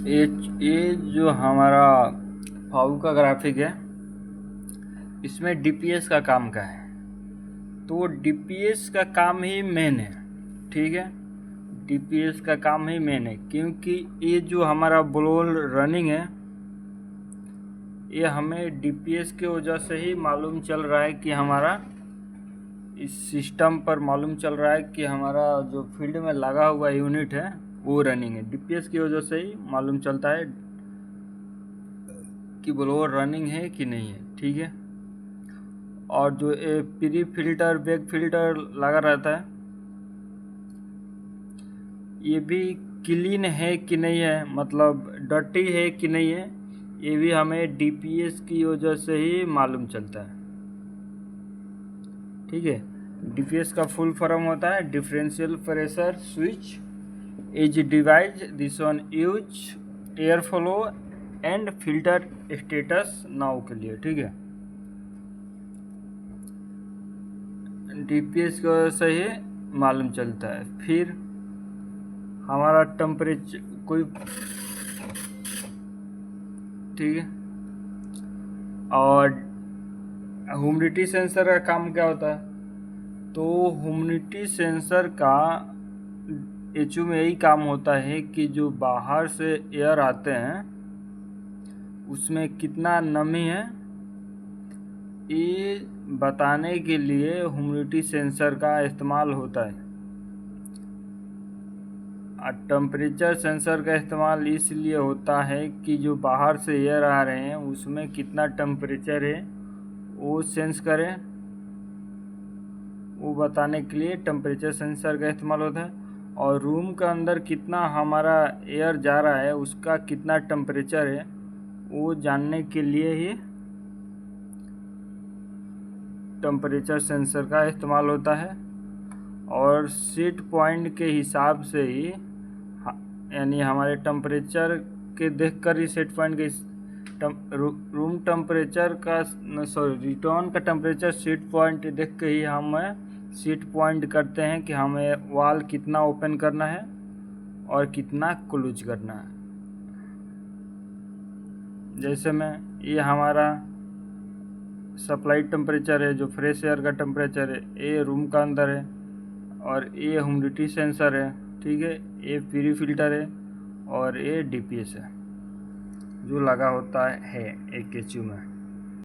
ये ये जो हमारा फाउ का ग्राफिक है, इसमें डीपीएस का काम का है। तो डीपीएस का काम ही मेन है, ठीक है। डीपीएस का काम ही मेन है, क्योंकि ये जो हमारा ब्लोअर रनिंग है, ये हमें डीपीएस की वजह से ही मालूम चल रहा है कि हमारा इस सिस्टम पर मालूम चल रहा है कि हमारा जो फील्ड में लगा हुआ यूनिट है वो रनिंग है। डीपीएस की वजह से ही मालूम चलता है कि ब्लोअर रनिंग है कि नहीं है, ठीक है। और जो ये प्री फिल्टर बैक फिल्टर लगा रहता है, ये भी क्लीन है कि नहीं है, मतलब डर्टी है कि नहीं है, ये भी हमें डीपीएस की वजह से ही मालूम चलता है, ठीक है। डीपीएस का फुल फॉर्म होता है differential pressure switch is device this on use air flow and filter status now के लिए, ठीक है। डीपीएस की वजह से ही मालूम चलता है। फिर हमारा टेम्परेचर कोई, ठीक है। और ह्यूमिडिटी सेंसर का काम क्या होता है? तो ह्यूमिडिटी सेंसर का एचयू में यही काम होता है कि जो बाहर से एयर आते हैं उसमें कितना नमी है, ये बताने के लिए ह्यूमिडिटी सेंसर का इस्तेमाल होता है। टेम्परेचर सेंसर का इस्तेमाल इसलिए होता है कि जो बाहर से एयर आ रहे हैं उसमें कितना टेम्परेचर है वो सेंस करें, वो बताने के लिए टेम्परेचर सेंसर का इस्तेमाल होता है। और रूम के अंदर कितना हमारा एयर जा रहा है, उसका कितना टेम्परेचर है, वो जानने के लिए ही टेम्परेचर सेंसर का इस्तेमाल होता है। और सेट पॉइंट के हिसाब से ही, यानी हमारे टेम्परेचर के देखकर ही सेट पॉइंट के रूम टेम्परेचर का, सॉरी, रिटर्न का टेम्परेचर सेट पॉइंट देख के ही हम सेट पॉइंट करते हैं कि हमें वाल कितना ओपन करना है और कितना क्लोज करना है। जैसे में ये हमारा सप्लाई टेम्परेचर है, जो फ्रेश एयर का टेम्परेचर है, ये रूम का अंदर है। और ये ह्यूमिडिटी सेंसर है, ठीक है। ये प्री फिल्टर है और ये डीपीएस है जो लगा होता है एक एचयू में।